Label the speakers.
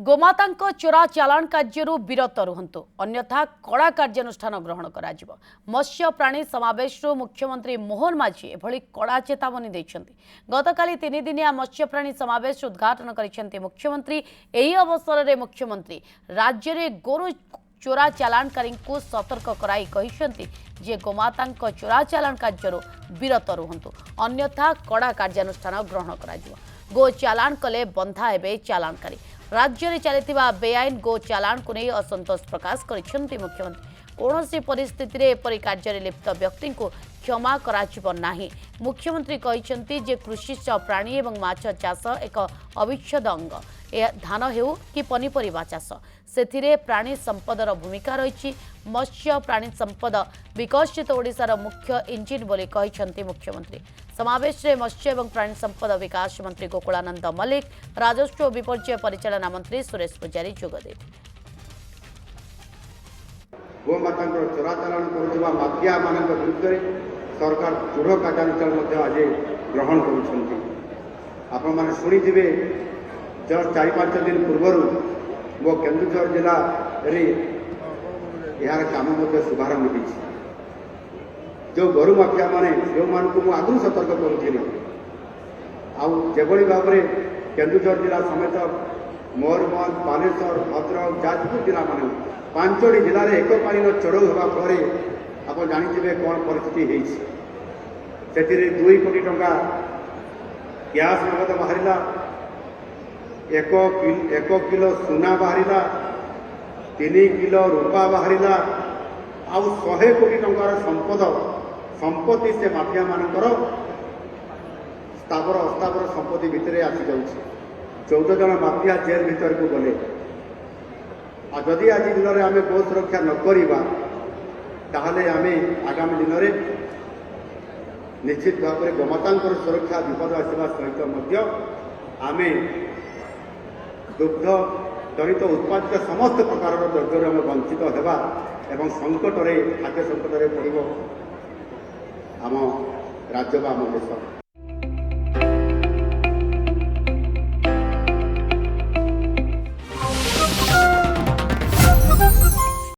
Speaker 1: गोमातांक चोरा चालाण कार्यरू विरत रुहंतु अन्यथा कड़ा कार्यानुष्ठान ग्रहण कराजिबो। मत्स्य प्राणी समावेश मुख्यमंत्री मोहन माझी एभली कड़ा चेतावनी दैछन्ति। गतकाली 3 दिनिया मत्स्य प्राणी समावेश उद्घाटन करिसेंति मुख्यमंत्री। एही अवसर रे मुख्यमंत्री राज्य रे गोरु चोरा चालाणकारी को सतर्क कराई कहिसेंति जे गोमातांक चोरा चालाण कार्यरू विरत रुहंतु अन्यथा कड़ा कार्यानुष्ठान ग्रहण कराजिबो। गो चालाण कले बंधा हेबे चालाणकारी। राज्य में चलता बेआईन गो चालाण को नहीं असंतोष प्रकाश करिसेंति मुख्यमंत्री। कौन परिस्थिति रे एपरि कार्य लिप्त व्यक्ति को क्षमा कराजिबो नाही। मुख्यमंत्री कहिसेंति जे कृषि प्राणी एवं माछ चाष एक अविच्छेद अंग। धान हेउ कि पनीपरिबा चाष सेथिरे प्राणी संपदर भूमिका रही। मत्स्य प्राणी संपद विकसित ओडिशार मुख्य इंजिन बोली कहिसेंति मुख्यमंत्री। समावेश में मत्स्य एवं प्राणी संपद विकास मंत्री गोकुलानंद मल्लिक, राजस्व और विपर्यय परिचालना मंत्री सुरेश पुजारी जोगदे।
Speaker 2: गोमाता चोरा चालाण करुवा माफिया मान विरुद्ध सरकार दृढ़ कार्यानुष्ठान आज ग्रहण करुवे। जस्ट 4-5 दिन पूर्व मो केन्दुझर जिला यार काम शुभारंभ हो जो गोरु माफिया माने जो मान को आगु सतर्क करुली आभली भाव में केन्दुझर जिला समेत मयूरभंज बालेश्वर भद्रक जाजपुर जिला मान 5टी जिले में एककालीन चढ़ऊ होगा फल आप जाथे कौन परिस्थिति से 2 कोटी टंका गैस नगद बाहर 1 किलो सुना बाहर 3 किलो रूपा बाहर आउ 100 कोटी टंकार संपत्ति से माफिया मानकर स्थावर अस्थावर संपत्ति भितर आसी जाऊँ। 14 जन माफिया जेल भीतर को गले। जदि आज दिन में आम गो सुरक्षा नकरिबा ताहले आम आगामी दिन में निश्चित भाव में गोमातांकर सुरक्षा विपद आसवा सहित आम दुग्ध जनित उत्पादित समस्त प्रकार द्रव्य आम वंचित होगा एवं संकट खाद्य संकट पड़ो आम राज्य आम देश।